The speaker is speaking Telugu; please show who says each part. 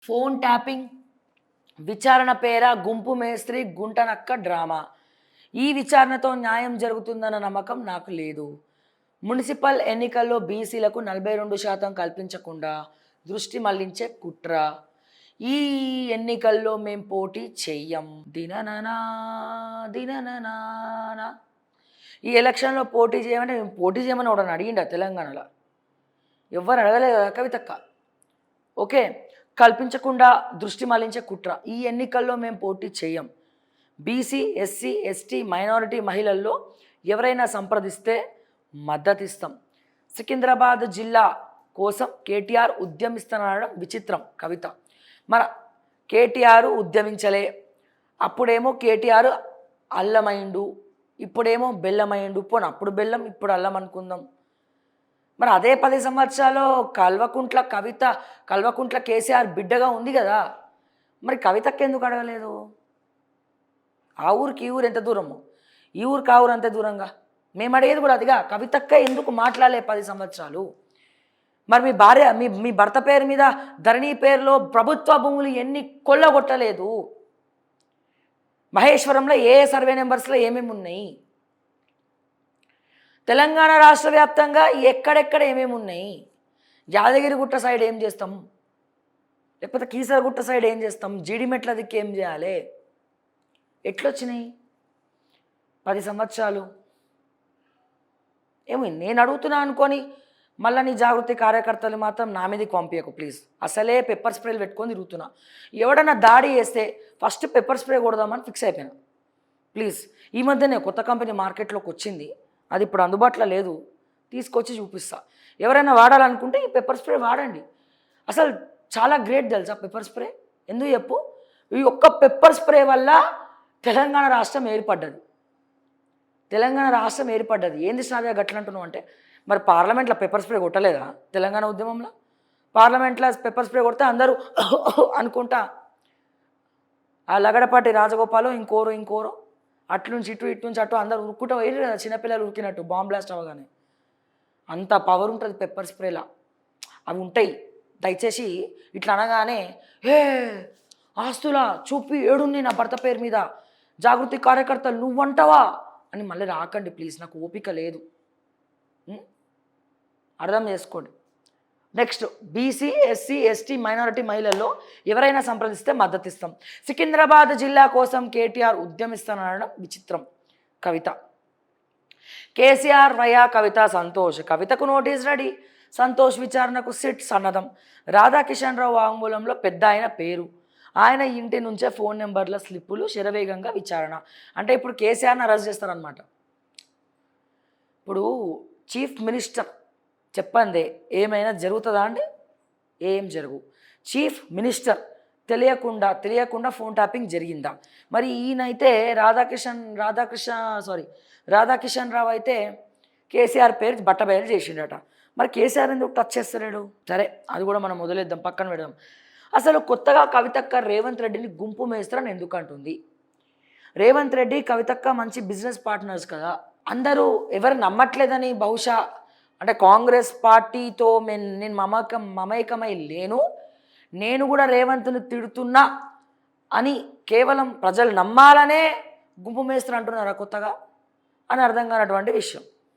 Speaker 1: ఫోన్ ట్యాపింగ్ విచారణ పేర గుంపు మేస్త్రి గుంటనక్క డ్రామా. ఈ విచారణతో న్యాయం జరుగుతుందన్న నమ్మకం నాకు లేదు. మున్సిపల్ ఎన్నికల్లో బీసీలకు 42% కల్పించకుండా దృష్టి మళ్లించే కుట్ర. ఈ ఎన్నికల్లో మేం పోటీ చెయ్యం. దినననా దినననా. ఈ ఎలక్షన్లో పోటీ చేయమంటే మేము పోటీ చేయమని ఒకడని అడిగిండ తెలంగాణలో? ఎవ్వరు అడగలేదు కదా కవితక్క. ఓకే, కల్పించకుండా దృష్టి మళ్లించే కుట్ర. ఈ ఎన్నికల్లో మేము పోటీ చేయం. బీసీ, ఎస్సీ, ఎస్టీ, మైనారిటీ మహిళల్లో ఎవరైనా సంప్రదిస్తే మద్దతిస్తాం. సికింద్రాబాద్ జిల్లా కోసం కేటీఆర్ ఉద్యమిస్తానడం విచిత్రం. కవిత మన కేటీఆర్ ఉద్యమించలే. అప్పుడేమో కేటీఆర్ అల్లమైండు, ఇప్పుడేమో బెల్లమైండు. పోను అప్పుడు బెల్లం ఇప్పుడు అల్లం అనుకుందాం. మరి అదే 10 సంవత్సరాలు కల్వకుంట్ల కేసీఆర్ బిడ్డగా ఉంది కదా, మరి కవితకి ఎందుకు అడగలేదు? ఆ ఊరికి ఈ ఊరు ఎంత దూరము, ఈ ఊరికి ఆ ఊరు అంతే దూరంగా. మేము అడిగేది కూడా అదిగా, కవితక్క ఎందుకు మాట్లాడలే 10 సంవత్సరాలు? మరి మీ భార్య మీ భర్త పేరు మీద ధరణి పేరులో ప్రభుత్వ భూములు ఎన్ని కొల్లగొట్టలేదు? మహేశ్వరంలో ఏ సర్వే నెంబర్స్లో ఏమేమి ఉన్నాయి? తెలంగాణ రాష్ట్ర వ్యాప్తంగా ఎక్కడెక్కడ ఏమేమి ఉన్నాయి? యాదగిరిగుట్ట సైడ్ ఏం చేస్తాం, లేకపోతే కీసరగుట్ట సైడ్ ఏం చేస్తాం, జీడిమెట్ల దిక్కు ఏం చేయాలి? ఎట్లొచ్చినాయి 10 సంవత్సరాలు? ఏమి నేను అడుగుతున్నా అనుకొని మళ్ళీ నీ జాగృతి కార్యకర్తలు మాత్రం నా మీదకి పంపించకు ప్లీజ్. అసలే పెప్పర్ స్ప్రేలు పెట్టుకొని తిరుగుతున్నా. ఎవడన్నా దాడి చేస్తే ఫస్ట్ పెప్పర్ స్ప్రే కొడదామని ఫిక్స్ అయిపోయినా. ప్లీజ్, ఈ మధ్యనే కొత్త కంపెనీ మార్కెట్లోకి వచ్చింది, అది ఇప్పుడు అందుబాటులో లేదు, తీసుకొచ్చి చూపిస్తా. ఎవరైనా వాడాలనుకుంటే ఈ పెప్పర్ స్ప్రే వాడండి. అసలు చాలా గ్రేట్ తెలుసా పెప్పర్ స్ప్రే. ఎందుకు చెప్పు? ఈ ఒక్క పెప్పర్ స్ప్రే వల్ల తెలంగాణ రాష్ట్రం ఏర్పడ్డది. ఏంది శ్రావ్య గట్లంటున్నావు అంటే, మరి పార్లమెంట్లో పెప్పర్ స్ప్రే కొట్టలేదా తెలంగాణ ఉద్యమంలో? పార్లమెంట్లో పెప్పర్ స్ప్రే కొడితే అందరూ అనుకుంటా ఆ లగడపాటి రాజగోపాలు ఇంకోరో అట్నుంచి ఇటు నుంచి అటు అందరు ఉరుక్కుంటూ పోయి కదా, చిన్నపిల్లలు ఉరికినట్టు బాంబ్ బ్లాస్ట్ అవ్వగానే. అంత పవర్ ఉంటుంది పెప్పర్ స్ప్రేలా. అవి ఉంటాయి. దయచేసి ఇట్లా అనగానే హే ఆస్తులా చూపి ఏడుంది నా భర్త పేరు మీద, జాగృతి కార్యకర్తలు నువ్వంటావా అని మళ్ళీ రాకండి ప్లీజ్, నాకు ఓపిక లేదు. అర్థం చేసుకోండి. Next, BC, SC, ST, minority మహిళల్లో ఎవరైనా సంప్రదిస్తే మద్దతిస్తాం. సికింద్రాబాద్ జిల్లా కోసం కేటీఆర్ ఉద్యమిస్తానడం విచిత్రం. కవిత. కేసీఆర్ వయా కవిత సంతోష్. కవితకు నోటీస్ రెడీ. సంతోష్ విచారణకు సిట్ సన్నద్ధం. రాధాకిషన్ రావు వాంగ్మూలంలో పెద్ద ఆయన పేరు, ఆయన ఇంటి నుంచే ఫోన్ నెంబర్ల స్లిప్పులు, శరవేగంగా విచారణ. అంటే ఇప్పుడు కేసీఆర్ని అరెస్ట్ చేస్తారనమాట. ఇప్పుడు చీఫ్ మినిస్టర్ చెప్పండి ఏమైనా జరుగుతుందా అండి? ఏం జరుగు. చీఫ్ మినిస్టర్ తెలియకుండా ఫోన్ ట్యాపింగ్ జరిగిందా? మరి ఈయనైతే రాధాకిషన్ రావు అయితే కేసీఆర్ పేరు బట్టబయలు చేసిండట. మరి కేసీఆర్ ఎందుకు టచ్ చేస్తలేడు? సరే, అది కూడా మనం వదిలేద్దాం, పక్కన పెడదాం. అసలు కొత్తగా కవితక్క రేవంత్ రెడ్డిని గుంపు మేస్త్రని ఎందుకు అంటుంది? రేవంత్ రెడ్డి కవితక్క మంచి బిజినెస్ పార్ట్నర్స్ కదా. అందరూ ఎవరు నమ్మట్లేదని బహుశా, అంటే కాంగ్రెస్ పార్టీతో నేను మమేకమై లేను, నేను కూడా రేవంత్ని తిడుతున్నా అని కేవలం ప్రజలు నమ్మాలనే గుంపు మేస్త్రి అంటున్నారా కొత్తగా అని అర్థం కానటువంటి విషయం.